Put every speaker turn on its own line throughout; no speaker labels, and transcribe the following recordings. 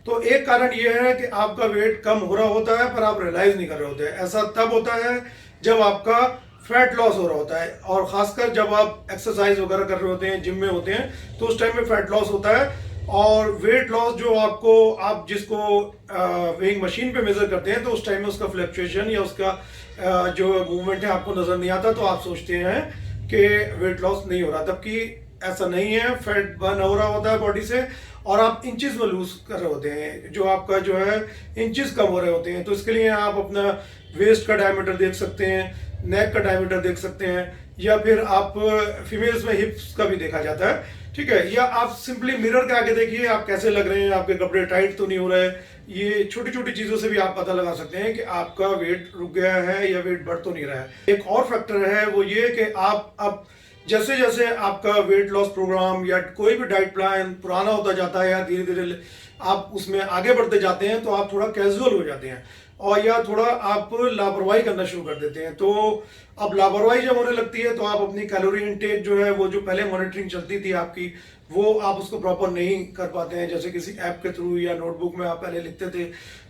तो एक कारण ये है कि आपका वेट कम हो रहा होता है पर आप रियलाइज नहीं कर रहे होते हैं। ऐसा तब होता है जब आपका फैट लॉस हो रहा होता है, और खासकर जब आप एक्सरसाइज वगैरह कर रहे होते हैं, जिम में होते हैं, तो उस टाइम में फैट लॉस होता है। और वेट लॉस जो आपको, आप जिसको वेइंग मशीन पे मेजर करते हैं, तो उस टाइम में उसका फ्लक्चुएशन या उसका जो मूवमेंट है आपको नजर नहीं आता, तो आप सोचते हैं कि वेट लॉस नहीं हो रहा, जबकि ऐसा नहीं है। फैट बर्न हो रहा होता है बॉडी से, और आप इंचेस में लूज कर रहे होते हैं, जो आपका जो है इंचेस कम हो रहे होते हैं। तो इसके लिए आप अपना वेस्ट का डायमीटर देख सकते हैं, नेक का डायमीटर देख सकते हैं, या फिर आप फीमेल्स में हिप्स का भी देखा जाता है, ठीक है। या आप सिंपली मिरर के आगे देखिए आप कैसे लग रहे हैं, आपके कपड़े टाइट तो नहीं हो रहे। ये छोटी छोटी चीजों से भी आप पता लगा सकते हैं कि आपका वेट रुक गया है या वेट बढ़ तो नहीं रहा है। एक और फैक्टर है वो ये कि आप अब जैसे जैसे आपका वेट लॉस प्रोग्राम या कोई भी डाइट प्लान पुराना होता जाता है, या धीरे धीरे आप उसमें आगे बढ़ते जाते हैं, तो आप थोड़ा कैजुअल हो जाते हैं, और या थोड़ा आप लापरवाही करना शुरू कर देते हैं। तो अब लापरवाही जब होने लगती है, तो आप अपनी कैलोरी इनटेक जो है, वो जो पहले मॉनिटरिंग चलती थी आपकी, वो आप उसको प्रॉपर नहीं कर पाते हैं। जैसे किसी ऐप के थ्रू या नोटबुक में आप पहले लिखते थे,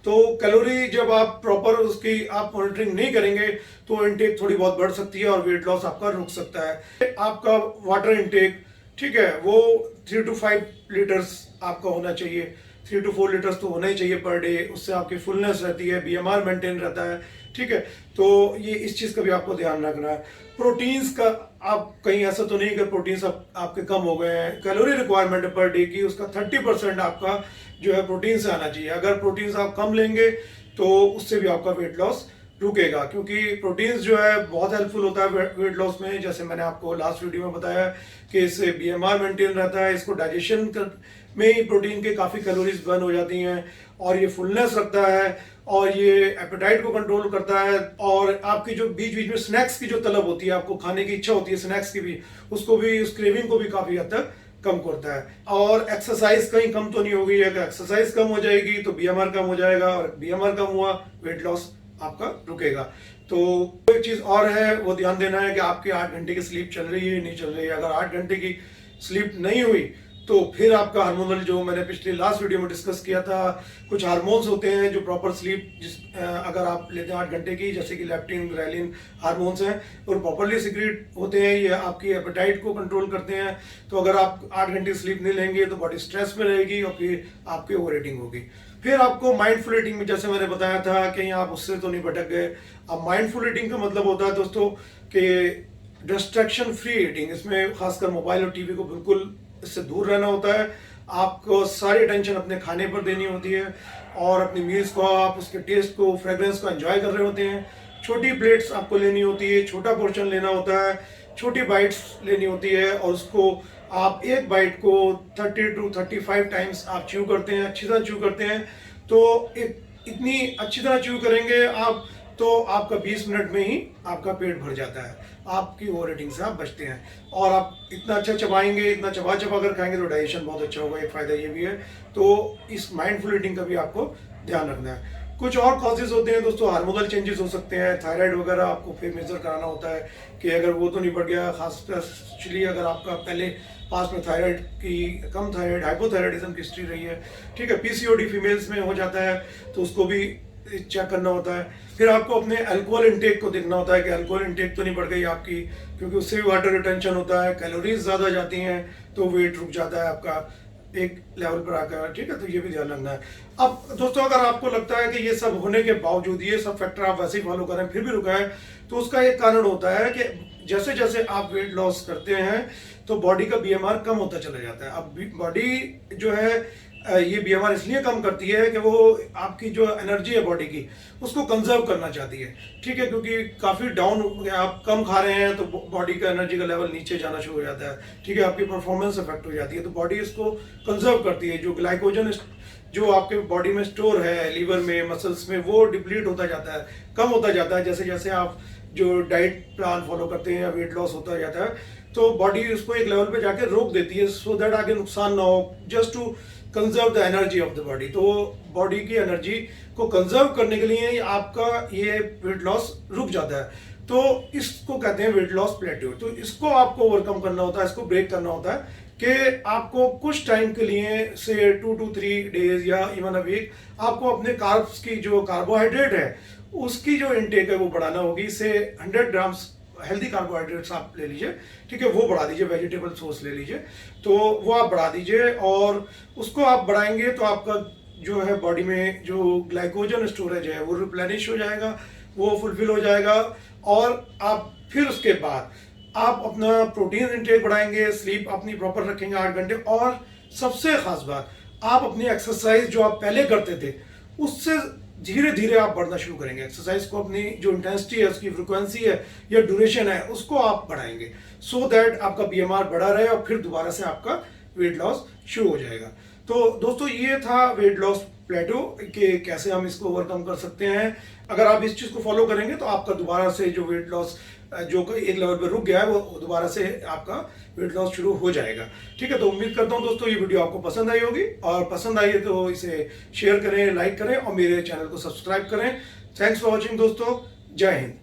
तो कैलोरी जब आप प्रॉपर उसकी आप मॉनिटरिंग नहीं करेंगे, तो इनटेक थोड़ी बहुत बढ़ सकती है और वेट लॉस आपका रुक सकता है। आपका वाटर इनटेक, ठीक है, वो 3 to 5 लीटर्स आपका होना चाहिए। 3 to 4 लीटर्स तो होना ही चाहिए पर डे। उससे आपकी फुलनेस रहती है, बीएमआर मेंटेन रहता है, ठीक है। तो ये इस चीज़ का भी आपको ध्यान रखना है। प्रोटीन्स का, आप कहीं ऐसा तो नहीं कि प्रोटीन्स आपके कम हो गए हैं। कैलोरी रिक्वायरमेंट है पर डे की, उसका 30% आपका जो है प्रोटीन से आना चाहिए। अगर प्रोटीन्स आप कम लेंगे, तो उससे भी आपका वेट लॉस रुकेगा, क्योंकि प्रोटीन्स जो है बहुत हेल्पफुल होता है वेट लॉस में। जैसे मैंने आपको लास्ट वीडियो में बताया कि इससे बीएमआर मेंटेन रहता है, इसको डाइजेशन में ही प्रोटीन के काफ़ी कैलोरीज बर्न हो जाती हैं, और ये फुलनेस रखता है, और ये एपेटाइट को कंट्रोल करता है, और आपकी जो बीच बीच में स्नैक्स की जो तलब होती है, आपको खाने की इच्छा होती है स्नैक्स की भी, उसको भी, उस क्रेविंग को भी काफ़ी हद तक कम करता है। और एक्सरसाइज कहीं कम तो नहीं होगी। अगर एक्सरसाइज कम हो जाएगी तो बीएमआर कम हो जाएगा, और बीएमआर कम हुआ वेट लॉस आपका रुकेगा। तो एक चीज और है, वो ध्यान देना है कि आपकी 8 घंटे की स्लीप चल रही है नहीं चल रही है। अगर 8 घंटे की स्लीप नहीं हुई, तो फिर आपका हार्मोनल, जो मैंने पिछले लास्ट वीडियो में डिस्कस किया था, कुछ हार्मोन्स होते हैं जो प्रॉपर स्लीप अगर आप लेते हैं 8 घंटे की, जैसे कि लेप्टिन, ग्रेलिन हार्मोन्स हैं, और प्रॉपरली सिक्रीट होते हैं, ये आपकी एपेटाइट को कंट्रोल करते हैं। तो अगर आप 8 घंटे स्लीप नहीं लेंगे, तो बॉडी स्ट्रेस में रहेगी, और फिर आपकी ओवर ईटिंग होगी। फिर आपको माइंडफुल ईटिंग में, जैसे मैंने बताया था, कहीं आप उससे तो नहीं भटक गए। अब माइंडफुल ईटिंग का मतलब होता है दोस्तों कि डिस्ट्रैक्शन फ्री ईटिंग। इसमें खासकर मोबाइल और टीवी को बिल्कुल इससे दूर रहना होता है। आपको सारी अटेंशन अपने खाने पर देनी होती है, और अपनी मील्स को आप उसके टेस्ट को, फ्रेग्रेंस को एंजॉय कर रहे होते हैं। छोटी प्लेट्स आपको लेनी होती है, छोटा पोर्शन लेना होता है, छोटी बाइट्स लेनी होती है, और उसको आप एक बाइट को 30 to 35 टाइम्स आप च्यू करते हैं, अच्छी तरह च्यू करते हैं। तो इतनी अच्छी तरह च्यू करेंगे आप, तो आपका 20 मिनट में ही आपका पेट भर जाता है, आपकी ओवर ईटिंग से आप बचते हैं। और आप इतना अच्छा चबाएंगे, इतना चबा चबा कर खाएंगे, तो डाइजेशन बहुत अच्छा होगा। एक फायदा ये भी है। तो इस माइंडफुल ईटिंग का भी आपको ध्यान रखना है। कुछ और कॉजेज होते हैं दोस्तों, हार्मोनल चेंजेस हो सकते हैं, थायराइड वगैरह आपको फिर मेजर कराना होता है कि अगर वो तो नहीं बढ़ गया, खासकर अगर आपका पहले पास में थायराइड की, कम थायराइड, हाइपोथायराइडिज्म की हिस्ट्री रही है, ठीक है। पीसीओडी फीमेल्स में हो जाता है, तो उसको भी चेक करना होता है। फिर आपको अपने अल्कोहल इंटेक को देखना होता है कि अल्कोहल इंटेक तो नहीं बढ़ गई आपकी, क्योंकि उससे भी वाटर रिटेंशन होता है, कैलोरीज ज़्यादा जाती हैं, तो वेट रुक जाता है आपका एक लेवल पर आकर, ठीक है। तो ये भी ध्यान रखना है। अब दोस्तों, अगर आपको लगता है कि ये सब होने के बावजूद, ये सब फैक्टर आप वैसे ही फॉलो करें, फिर भी रुका है, तो उसका एक कारण होता है कि जैसे जैसे आप वेट लॉस करते हैं, तो बॉडी का बीएमआर कम होता चला जाता है। अब बॉडी जो है, ये बीएमआर इसलिए कम करती है कि वो आपकी जो एनर्जी है बॉडी की, उसको कंजर्व करना चाहती है, ठीक है। क्योंकि काफ़ी डाउन, आप कम खा रहे हैं, तो बॉडी का एनर्जी का लेवल नीचे जाना शुरू हो जाता है, ठीक है। आपकी परफॉर्मेंस अफेक्ट हो जाती है, तो बॉडी इसको कंजर्व करती है। जो ग्लाइकोजन जो आपके बॉडी में स्टोर है, लीवर में, मसल्स में, वो डिप्लीट होता जाता है, कम होता जाता है, जैसे जैसे आप जो डाइट प्लान फॉलो करते हैं या वेट लॉस होता जाता है, तो बॉडी उसको एक लेवल पे जाके रोक देती है, सो दैट आगे नुकसान ना हो, just to conserve the energy of the body. तो बॉडी की एनर्जी को कंजर्व करने के लिए आपका ये वेट लॉस रुक जाता है, तो इसको कहते हैं वेट लॉस प्लेट्यू। तो इसको आपको ओवरकम करना होता है, इसको ब्रेक करना होता है, कि आपको कुछ टाइम के लिए से 2 to 3 days या इवन अ वीक आपको अपने कार्ब्स की जो कार्बोहाइड्रेट है उसकी जो इनटेक है वो बढ़ाना होगी। से 100 ग्राम्स हेल्दी कार्बोहाइड्रेट्स आप ले लीजिए, ठीक है, वो बढ़ा दीजिए, वेजिटेबल सोर्स ले लीजिए, तो वो आप बढ़ा दीजिए। और उसको आप बढ़ाएंगे तो आपका जो है बॉडी में जो ग्लाइकोजन स्टोरेज है वो रिप्लेनिश हो जाएगा, वो फुलफिल हो जाएगा। और आप फिर उसके बाद आप अपना प्रोटीन इंटेक बढ़ाएंगे, स्लीप अपनी प्रॉपर रखेंगे 8 घंटे। और सबसे खास बात, आप अपनी एक्सरसाइज जो आप पहले करते थे उससे धीरे धीरे आप बढ़ना शुरू करेंगे। एक्सरसाइज को अपनी जो इंटेंसिटी है, उसकी फ्रिक्वेंसी है या ड्यूरेशन है, उसको आप बढ़ाएंगे सो दैट आपका बीएमआर बढ़ा रहे और फिर दोबारा से आपका वेट लॉस शुरू हो जाएगा। तो दोस्तों ये था वेट लॉस प्लेटो कि कैसे हम इसको ओवरकम कर सकते हैं। अगर आप इस चीज़ को फॉलो करेंगे तो आपका दोबारा से जो वेट लॉस जो एक लेवल पे रुक गया है वो दोबारा से आपका वेट लॉस शुरू हो जाएगा। ठीक है, तो उम्मीद करता हूँ दोस्तों ये वीडियो आपको पसंद आई होगी, और पसंद आई है तो इसे शेयर करें, लाइक करें और मेरे चैनल को सब्सक्राइब करें। थैंक्स फॉर वॉचिंग दोस्तों, जय हिंद।